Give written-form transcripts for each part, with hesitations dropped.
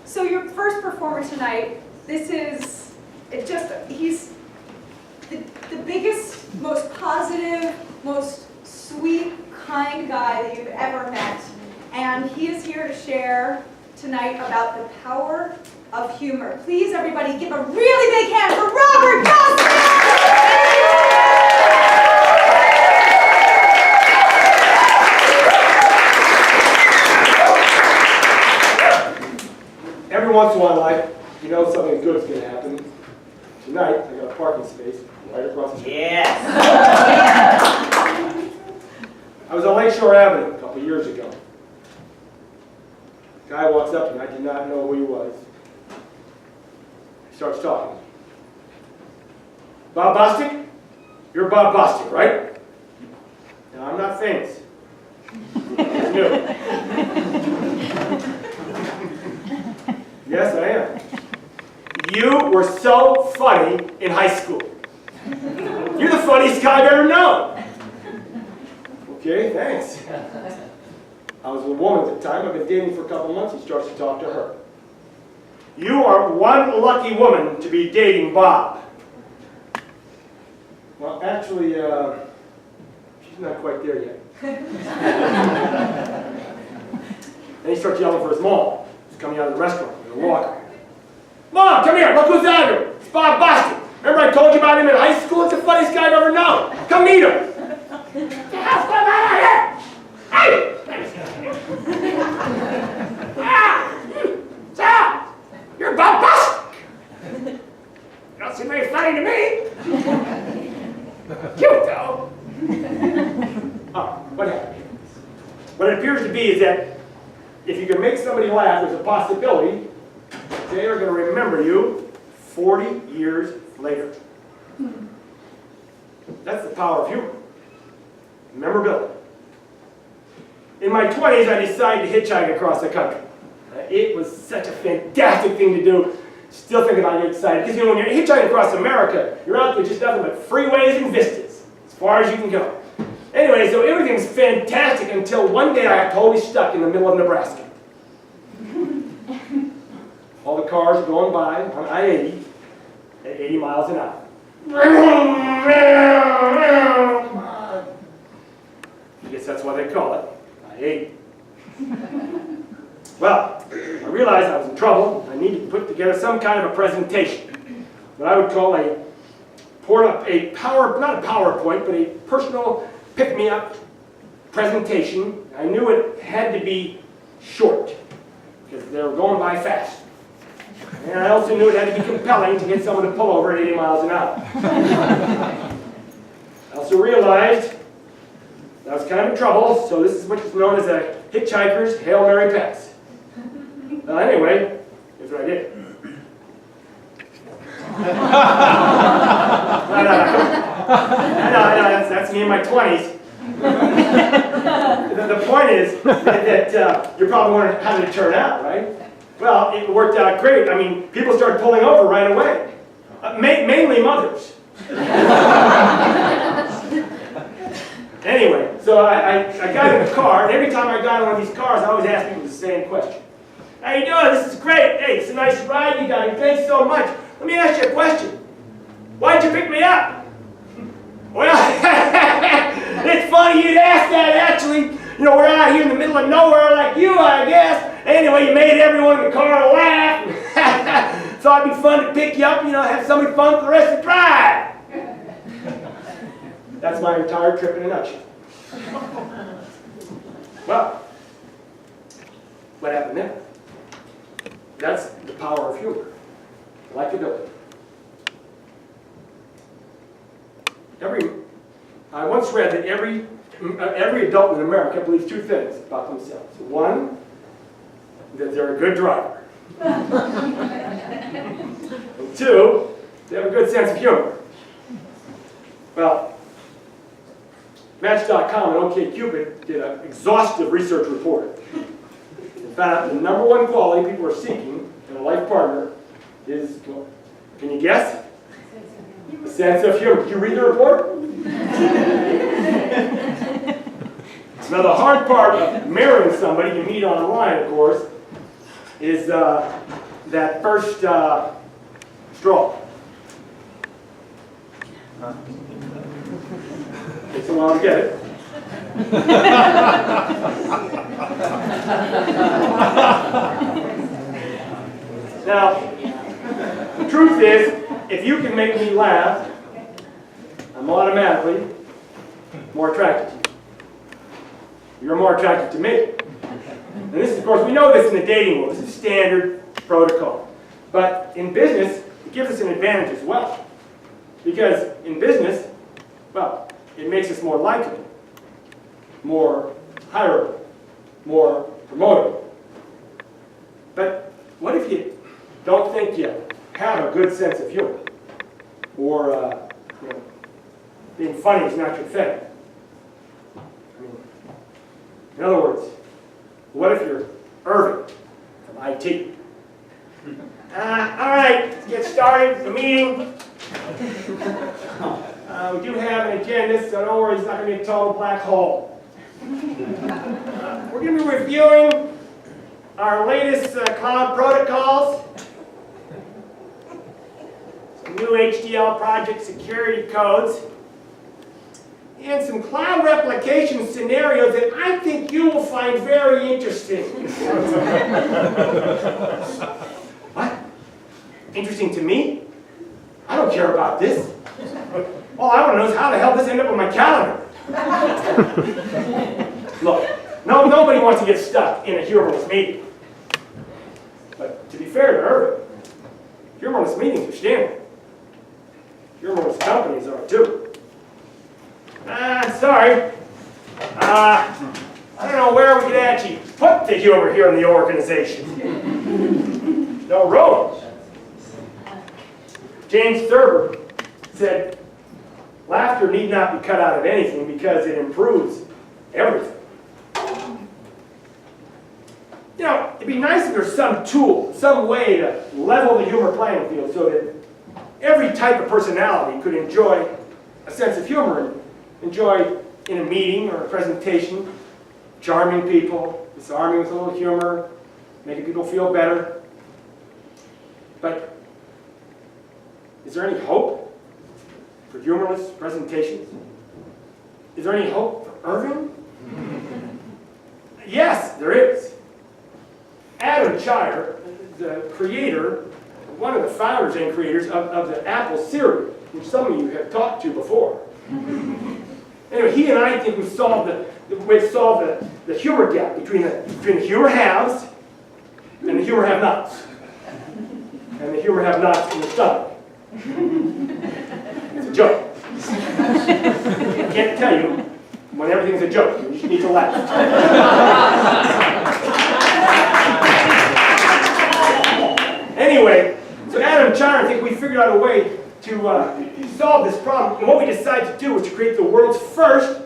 So your first performer tonight, he's the biggest, most positive, most sweet, kind guy that you've ever met. And he is here to share tonight about the power of humor. Please, everybody, give a really big hand for Robert Johnson! Every once in a while in life, you know something good's going to happen. Tonight, I got a parking space right across the street. Yes! I was on Lakeshore Avenue a couple years ago. A guy walks up to me, I did not know who he was. He starts talking. Bob Bostic? You're Bob Bostic, right? No, I'm not famous. It's new. Yes, I am. You were so funny in high school. You're the funniest guy I've ever known. Okay, thanks. I was with a woman at the time. I've been dating for a couple months. He starts to talk to her. You are one lucky woman to be dating Bob. Well, actually, she's not quite there yet. And he starts yelling for his mom. He's coming out of the restaurant with a walker. Mom, come here. Look who's out here. It's Bob Bostic. Remember I told you about him in high school? It's the funniest guy I've ever known. Come meet him. What the hell's going on out here? Hey! So, you're Bob Bostic. You don't seem very funny to me. Cute, though. Oh, what happened? What it appears to be is that if you can make somebody laugh, there's a possibility they are going to remember you 40 years later. That's the power of humor. Memorability. In my 20s, I decided to hitchhike across the country. It was such a fantastic thing to do. Still think about it, excited. Because, you know, when you're hitchhiking across America, you're out there just nothing but freeways and vistas, as far as you can go. Anyway, so everything's fantastic until one day I got totally stuck in the middle of Nebraska. All the cars going by on I-80 at 80 miles an hour. I guess that's why they call it I-80. Well, I realized I was in trouble. I needed to put together some kind of a presentation. What I would call not a PowerPoint, but a personal pick-me-up presentation. I knew it had to be short, because they were going by fast. And I also knew it had to be compelling to get someone to pull over at 80 miles an hour. I also realized that I was kind of in trouble, so this is what is known as a hitchhiker's Hail Mary pass. Well, anyway, here's what I did. No, that's me in my 20s. The point is that you're probably wondering how did it turn out, right? Well, it worked out great. I mean, people started pulling over right away. Mainly mothers. Anyway, so I got in the car, and every time I got in one of these cars, I always asked people the same question. How you doing? This is great. Hey, it's a nice ride you got. Thanks so much. Let me ask you a question. Why'd you pick me up? Well, it's funny you'd ask that, actually. You know, we're out here in the middle of nowhere like you, I guess. Anyway, you made everyone in the car laugh. So it'd be fun to pick you up, you know, have somebody fun for the rest of the drive. That's my entire trip in a nutshell. Well, what happened then? That's the power of humor. Likability. I once read that every adult in America believes two things about themselves. One, that they're a good driver. And two, they have a good sense of humor. Well, Match.com and OkCupid did an exhaustive research report. In fact, the number one quality people are seeking in a life partner is, can you guess? A sense of humor. Did you read the report? Now the hard part of marrying somebody you meet online, of course, is that first straw. Takes a while to get it. Now, the truth is, if you can make me laugh, I'm automatically more attracted to you. You're more attracted to me. And this is, of course, we know this in the dating world. This is standard protocol. But in business, it gives us an advantage as well. Because in business, well, it makes us more likable, more hireable, more promotable. But what if you don't think you have a good sense of humor? Or, being funny is not your thing? I mean, in other words, what if you're Irving from IT? All right, let's get started, the meeting. We do have an agenda, so don't worry, it's not going to be a total black hole. We're going to be reviewing our latest cloud protocols, some new HDL project security codes, and some cloud replication scenarios that I think you will find very interesting. What? Interesting to me? I don't care about this. All I want to know is how the hell this ended up on my calendar. Look, nobody wants to get stuck in a humorless meeting. But to be fair to Irving, humorless meetings are standard. Humorless companies are too. Sorry. I don't know where we could actually put the humor here in the organization. No roads. James Thurber said, laughter need not be cut out of anything because it improves everything. You know, it'd be nice if there's some tool, some way to level the humor playing field so that every type of personality could enjoy a sense of humor and enjoy in a meeting or a presentation, charming people, disarming with a little humor, making people feel better. But is there any hope for humorless presentations? Is there any hope for Irving? Yes, there is. Adam Chyer, the creator, one of the founders and creators of the Apple cereal, which some of you have talked to before. Anyway, he and I think we've solved the humor gap between the humor haves and the humor have-nots. And the humor have-nots in the stomach. It's a joke. I can't tell you when everything's a joke. You just need to laugh. Anyway, so Adam Chyer, I think we figured out a way to solve this problem. And what we decided to do was to create the world's first,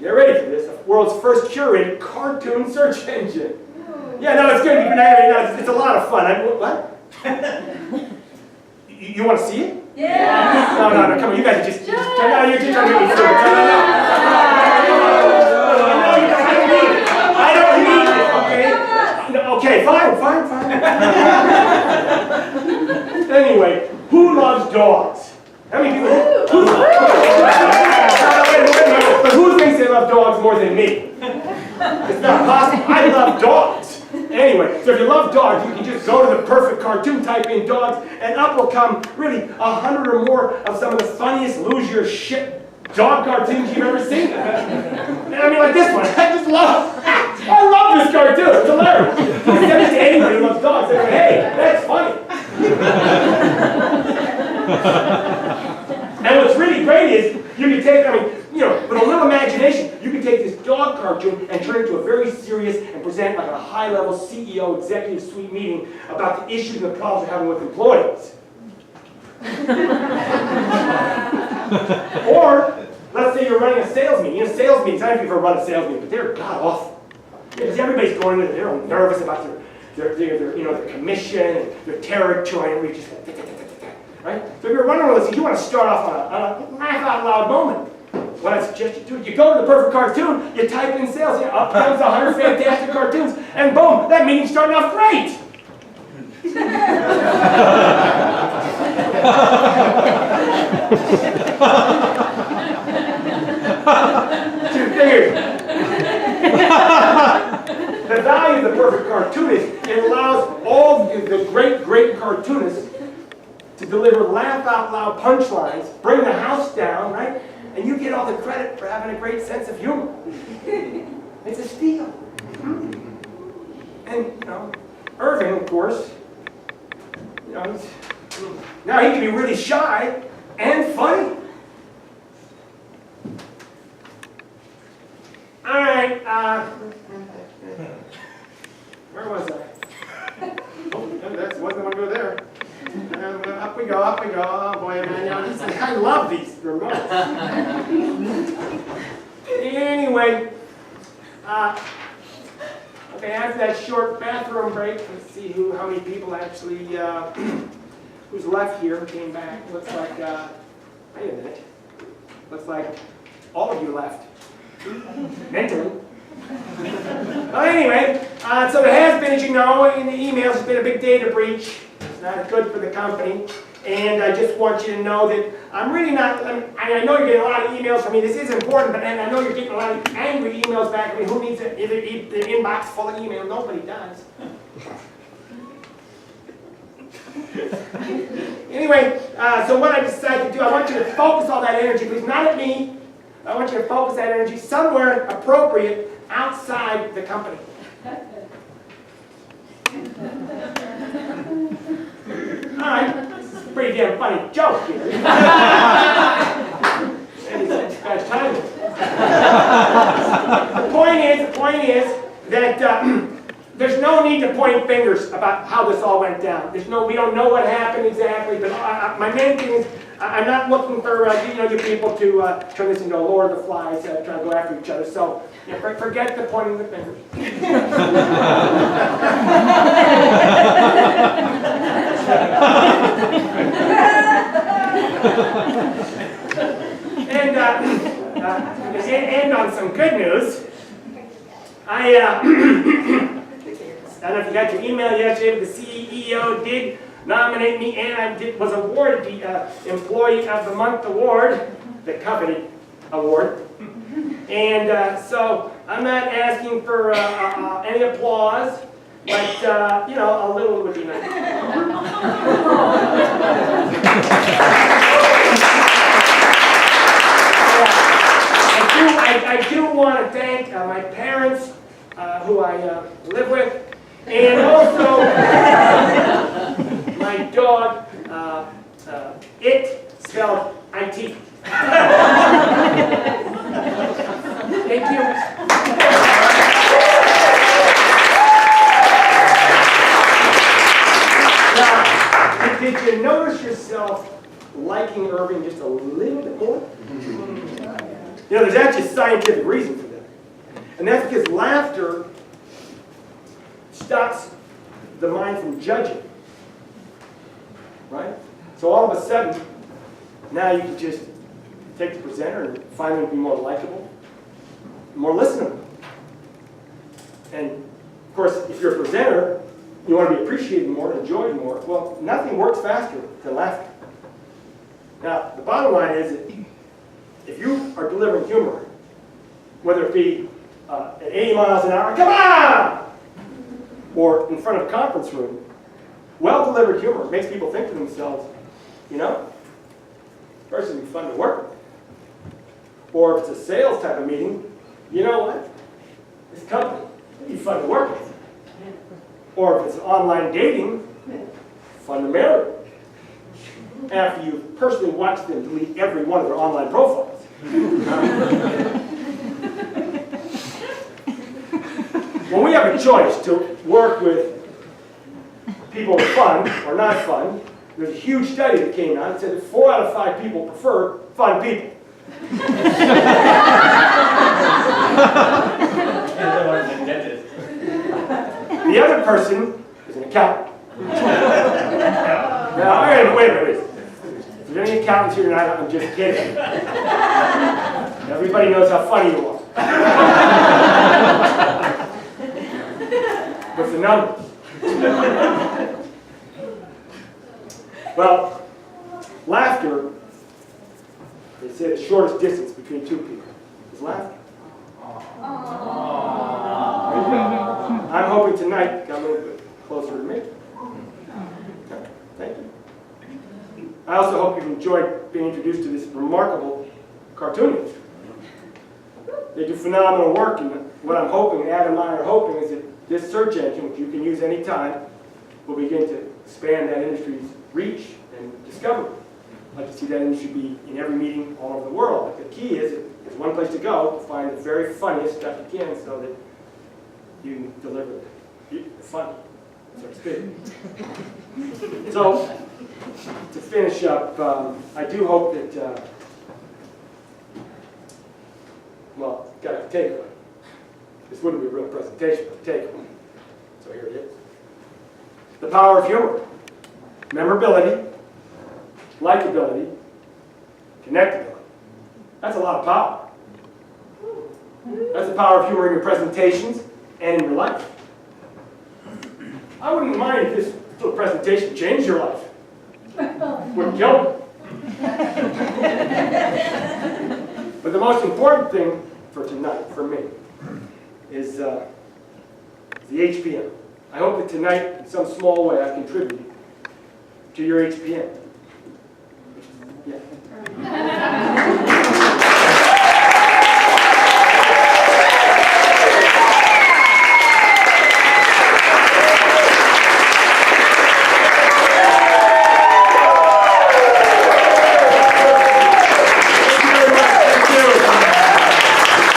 get ready for this, the world's first curated cartoon search engine. Yeah, no, it's going to be, it's a lot of fun. What? You want to see it? Yeah. No, come on, you guys are just you're just trying to get me through. I don't need it, okay? No, okay, fine. Anyway, who loves dogs? How many people? But who thinks they love dogs more than me? It's not possible. I love dogs. Anyway, so if you love dogs, you can just go to the perfect cartoon, type in dogs, and up will come really 100 or more of some of the funniest lose your shit dog cartoons you've ever seen. And I mean, like this one. I love this cartoon. It's hilarious. I send it to anybody who loves dogs. They go, hey, that's funny. And what's really great is you can take, with a little imagination, you can take this dog cartoon and turn it into a very serious and present like a high-level CEO executive suite meeting about the issues and the problems you're having with employees. Or, let's say you're running a sales meeting. Sales meetings, I don't know if you've ever run a sales meeting, but they're god-awful. Because everybody's going in, they're all nervous about their commission and their territory, and we just right? So if you're running one of those, you want to start off on a laugh-out-loud moment. What I suggest you do, you go to the perfect cartoon, you type in sales, up comes 100 fantastic cartoons, and boom, that meeting's starting off great. Two fingers. The value of the perfect cartoonist, it allows all the great cartoonists to deliver laugh-out-loud punchlines, bring the house down, right? And you get all the credit for having a great sense of humor. It's a steal. And, you know, Irving, of course, you know, now he can be really shy and funny. All right, where was I? Oh, that wasn't the one to go there. Up we go, up we go. Oh boy, man, I love these remotes. Anyway, okay, after that short bathroom break, let's see how many people actually, who's left here, came back. Looks like, wait a minute. Looks like all of you left. Mentally. Well, anyway, so there has been, as you know, in the emails, it's been a big data breach. It's not good for the company. And I just want you to know that I'm really not, I know you're getting a lot of emails from me. This is important, but and I know you're getting a lot of angry emails back. I mean, who needs an inbox full of email? Nobody does. Anyway, so what I decided to do, I want you to focus all that energy, please, not at me. I want you to focus that energy somewhere appropriate outside the company. All right, this is a pretty damn funny joke here. And it's bad timing. The point is that there's no need to point fingers about how this all went down. We don't know what happened exactly, but my main thing is I'm not looking for you people to turn this into a Lord of the Flies, trying to go after each other. So forget the pointing the fingers. And on some good news, I don't know if you got your email yesterday, but the CEO did nominate me, and I was awarded the Employee of the Month award, the coveted award. And so I'm not asking for any applause, but a little would be nice. I do want to thank my parents, who I live with, and also my dog, It, spelled IT. Thank you. Now, did you notice yourself liking Irving just a little bit more? There's actually a scientific reason for that. And that's because laughter stops the mind from judging. Right? So all of a sudden, now you can just take the presenter and find them to be more likable, more listenable. And of course, if you're a presenter, you want to be appreciated more, enjoyed more. Well, nothing works faster than laughter. Now, the bottom line is that if you are delivering humor, whether it be at 80 miles an hour, come on! Or in front of a conference room, well-delivered humor makes people think to themselves, this person would be fun to work with. Or if it's a sales type of meeting, you know what? This company would be fun to work with. Or if it's online dating, fun to marry. After you've personally watched them delete every one of their online profiles. When we have a choice to work with people with fun or not fun, there's a huge study that came out that said that 4 out of 5 people prefer fun people. The other person is an accountant. Now, wait a minute. If there's any accountants here tonight, I'm just kidding. Everybody knows how funny you are. What's the numbers? Well, laughter say the shortest distance between two people is laughter. I'm hoping tonight you got a little bit closer to me. Thank you. I also hope you've enjoyed being introduced to this remarkable cartoonist. They do phenomenal work, and what I'm hoping, Adam and I are hoping, is that this search engine, which you can use anytime, will begin to expand that industry's reach and discovery. I'd like to see that industry be in every meeting all over the world. But the key is there's one place to go to find the very funniest stuff you can so that you can deliver the fun, so to speak. So, to finish up, I do hope that, well, got a takeaway. This wouldn't be a real presentation, but a takeaway. So here it is. The power of humor. Memorability, likability, connectability. That's a lot of power. That's the power of humor in your presentations and in your life. I wouldn't mind if this little presentation changed your life. Wouldn't kill me. But the most important thing for tonight, for me, is the HPM. I hope that tonight, in some small way, I've contributed to your HPM. Yeah.